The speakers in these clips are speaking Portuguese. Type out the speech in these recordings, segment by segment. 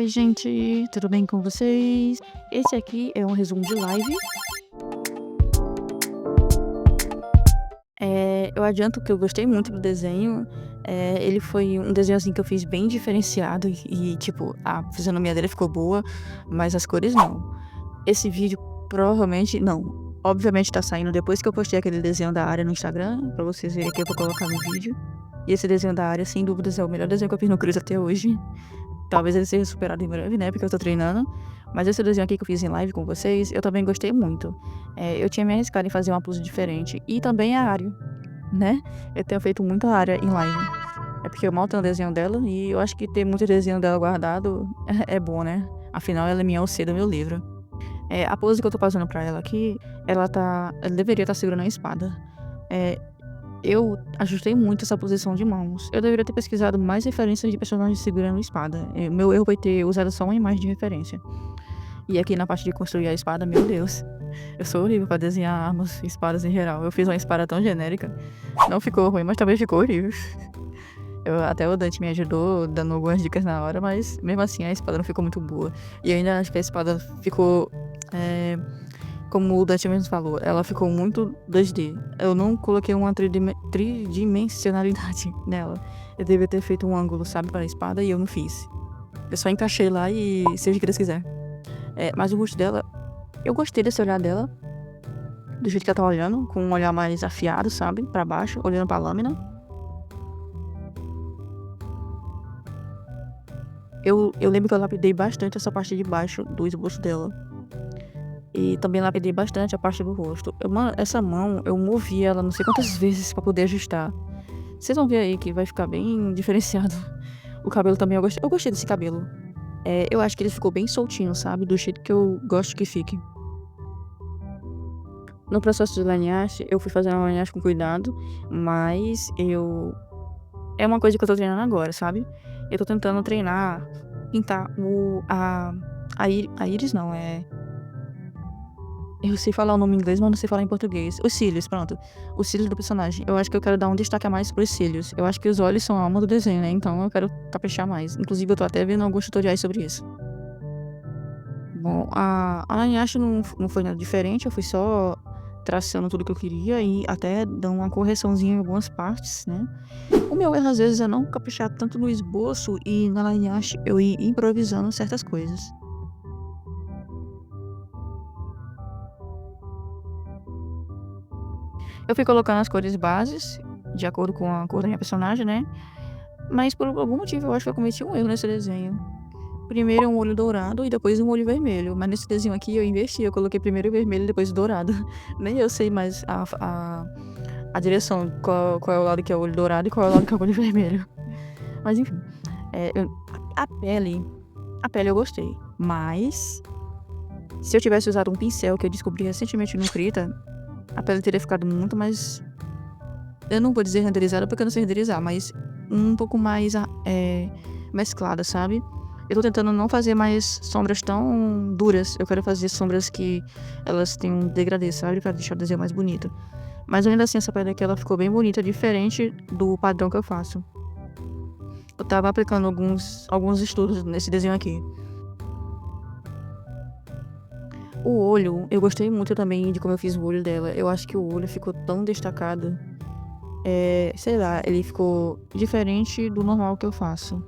Oi, gente, tudo bem com vocês? Esse aqui é um resumo de live. Eu adianto que eu gostei muito do desenho. Ele foi um desenho, assim, que eu fiz bem diferenciado tipo, a fisionomia dele ficou boa, mas as cores não. Esse vídeo provavelmente não. Obviamente tá saindo depois que eu postei aquele desenho da área no Instagram, pra vocês verem que eu vou colocar no vídeo. E esse desenho da área, sem dúvidas, é o melhor desenho que eu fiz no Cruz até hoje. Talvez ele seja superado em breve, né, porque eu tô treinando. Mas esse desenho aqui que eu fiz em live com vocês, eu também gostei muito. Eu tinha me arriscado em fazer uma pose diferente. E também a Ario, né? Eu tenho feito muita Aria em live. É porque eu mal tenho o desenho dela e eu acho que ter muito desenho dela guardado é bom, né? Afinal, ela é minha OC do meu livro. A pose que eu tô fazendo pra ela aqui, ela deveria estar segurando a espada. Eu ajustei muito essa posição de mãos. Eu deveria ter pesquisado mais referências de personagens segurando espada. Meu erro foi ter usado só uma imagem de referência. E aqui na parte de construir a espada, meu Deus. Eu sou horrível pra desenhar armas e espadas em geral. Eu fiz uma espada tão genérica. Não ficou ruim, mas também ficou horrível. Até o Dante me ajudou, dando algumas dicas na hora, mas mesmo assim a espada não ficou muito boa. E ainda acho que a espada ficou... como o Dante mesmo falou, ela ficou muito 2D. Eu não coloquei uma tridimensionalidade nela. Eu devia ter feito um ângulo, sabe, para a espada, e eu não fiz. Eu só encaixei lá e seja o que Deus quiser. Mas o rosto dela, eu gostei desse olhar dela, do jeito que ela tá olhando, com um olhar mais afiado, sabe, pra baixo, olhando pra lâmina. Eu lembro que eu lapidei bastante essa parte de baixo do esboço dela. E também lapidei bastante a parte do rosto. Essa mão, eu movi ela não sei quantas vezes pra poder ajustar. Vocês vão ver aí que vai ficar bem diferenciado. O cabelo também eu gostei desse cabelo. Eu acho que ele ficou bem soltinho, sabe? Do jeito que eu gosto que fique. No processo de laneagem, eu fui fazer uma laneagem com cuidado, mas é uma coisa que eu tô treinando agora, sabe? Eu tô tentando treinar, pintar a íris não, eu sei falar o nome em inglês, mas não sei falar em português. Os cílios, pronto. Os cílios do personagem. Eu acho que eu quero dar um destaque a mais pros cílios. Eu acho que os olhos são a alma do desenho, né? Então eu quero caprichar mais. Inclusive, eu tô até vendo alguns tutoriais sobre isso. Bom, a Lainhacha não foi nada diferente. Eu fui só traçando tudo que eu queria e até dando uma correçãozinha em algumas partes, né? O meu erro, às vezes, é não caprichar tanto no esboço e na Lainhacha eu ir improvisando certas coisas. Eu fui colocando as cores bases, de acordo com a cor da minha personagem, né? Mas por algum motivo eu acho que eu cometi um erro nesse desenho. Primeiro um olho dourado e depois um olho vermelho. Mas nesse desenho aqui eu investi, eu coloquei primeiro o vermelho e depois o dourado. Nem eu sei mais a direção, qual é o lado que é o olho dourado e qual é o lado que é o olho vermelho. Mas enfim, a pele eu gostei. Mas se eu tivesse usado um pincel que eu descobri recentemente no Krita, a pele teria ficado muito mais... Eu não vou dizer renderizada porque eu não sei renderizar, mas um pouco mais mesclada, sabe? Eu tô tentando não fazer mais sombras tão duras. Eu quero fazer sombras que elas tenham um degradê, sabe? Pra deixar o desenho mais bonito. Mas ainda assim, essa pele aqui, ela ficou bem bonita, diferente do padrão que eu faço. Eu tava aplicando alguns estudos nesse desenho aqui. O olho, eu gostei muito também de como eu fiz o olho dela. Eu acho que o olho ficou tão destacado. Sei lá, ele ficou diferente do normal que eu faço.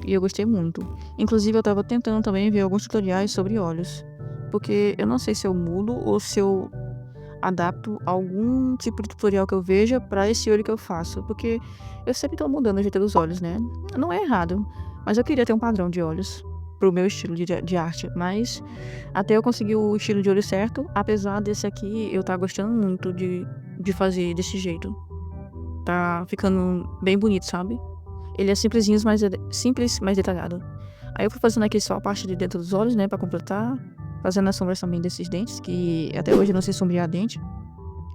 E eu gostei muito. Inclusive, eu tava tentando também ver alguns tutoriais sobre olhos. Porque eu não sei se eu mudo ou se eu adapto algum tipo de tutorial que eu veja pra esse olho que eu faço. Porque eu sempre tô mudando o jeito dos olhos, né? Não é errado. Mas eu queria ter um padrão de olhos pro meu estilo de arte. Mas até eu conseguir o estilo de olho certo, apesar desse aqui, eu tá gostando muito de fazer desse jeito. Tá ficando bem bonito, sabe? Ele é simples, mais detalhado. Aí eu fui fazendo aqui só a parte de dentro dos olhos, né, pra completar. Fazendo as sombras também desses dentes, que até hoje eu não sei sombrear dente.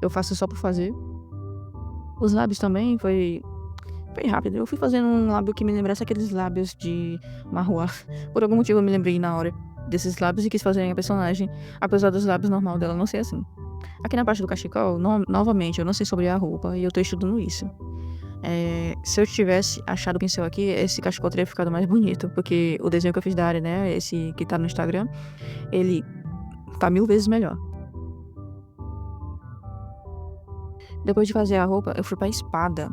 Eu faço só por fazer. Os lábios também foi rápido. Eu fui fazendo um lábio que me lembrasse aqueles lábios de Marroa. Por algum motivo eu me lembrei na hora desses lábios e quis fazer a personagem, apesar dos lábios normal dela não ser assim. Aqui na parte do cachecol, novamente, eu não sei sobre a roupa e eu tô estudando isso. Se eu tivesse achado o pincel aqui, esse cachecol teria ficado mais bonito, porque o desenho que eu fiz da Ari, né, esse que tá no Instagram, ele tá 1000 vezes melhor. Depois de fazer a roupa, eu fui pra espada.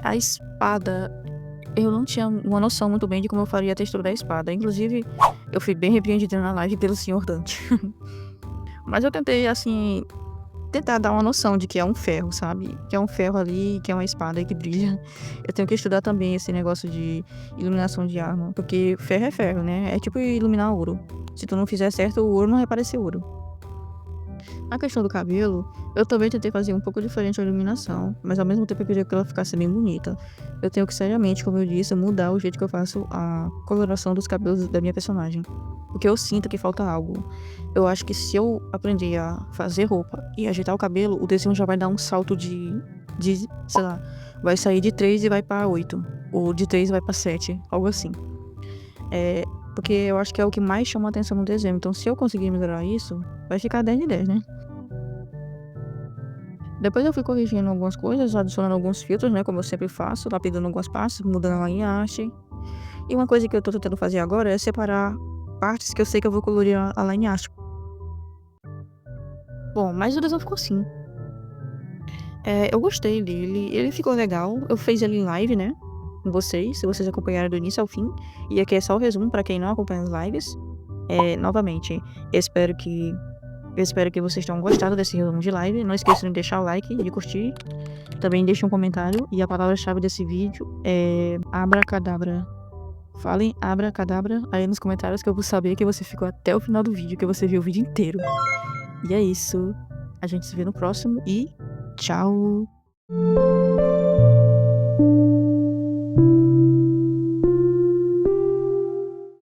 A espada, eu não tinha uma noção muito bem de como eu faria a textura da espada. Inclusive, eu fui bem repreendida na live pelo Senhor Dante. Mas eu tentei, assim, tentar dar uma noção de que é um ferro, sabe? Que é um ferro ali, que é uma espada que brilha. Eu tenho que estudar também esse negócio de iluminação de arma, porque ferro é ferro, né? É tipo iluminar ouro. Se tu não fizer certo, o ouro não vai parecer ouro. A questão do cabelo, eu também tentei fazer um pouco diferente a iluminação, mas ao mesmo tempo eu queria que ela ficasse bem bonita. Eu tenho que, seriamente, como eu disse, mudar o jeito que eu faço a coloração dos cabelos da minha personagem. Porque eu sinto que falta algo. Eu acho que se eu aprender a fazer roupa e ajeitar o cabelo, o desenho já vai dar um salto sei lá, vai sair de 3 e vai pra 8. Ou de 3 vai pra 7, algo assim. Porque eu acho que é o que mais chama a atenção no desenho. Então, se eu conseguir melhorar isso, vai ficar 10 de 10, né? Depois eu fui corrigindo algumas coisas, adicionando alguns filtros, né? Como eu sempre faço, lapidando algumas partes, mudando a linhagem. E uma coisa que eu tô tentando fazer agora é separar partes que eu sei que eu vou colorir a linhagem. Bom, mas o desenho ficou assim. Eu gostei dele, ele ficou legal. Eu fiz ele em live, né? Com vocês, se vocês acompanharam do início ao fim. E aqui é só o resumo pra quem não acompanha as lives. Novamente, eu espero que vocês tenham gostado desse resumo de live. Não esqueçam de deixar o like e de curtir. Também deixe um comentário. E a palavra-chave desse vídeo é abracadabra. Falem abracadabra aí nos comentários que eu vou saber que você ficou até o final do vídeo, que você viu o vídeo inteiro. E é isso. A gente se vê no próximo e tchau!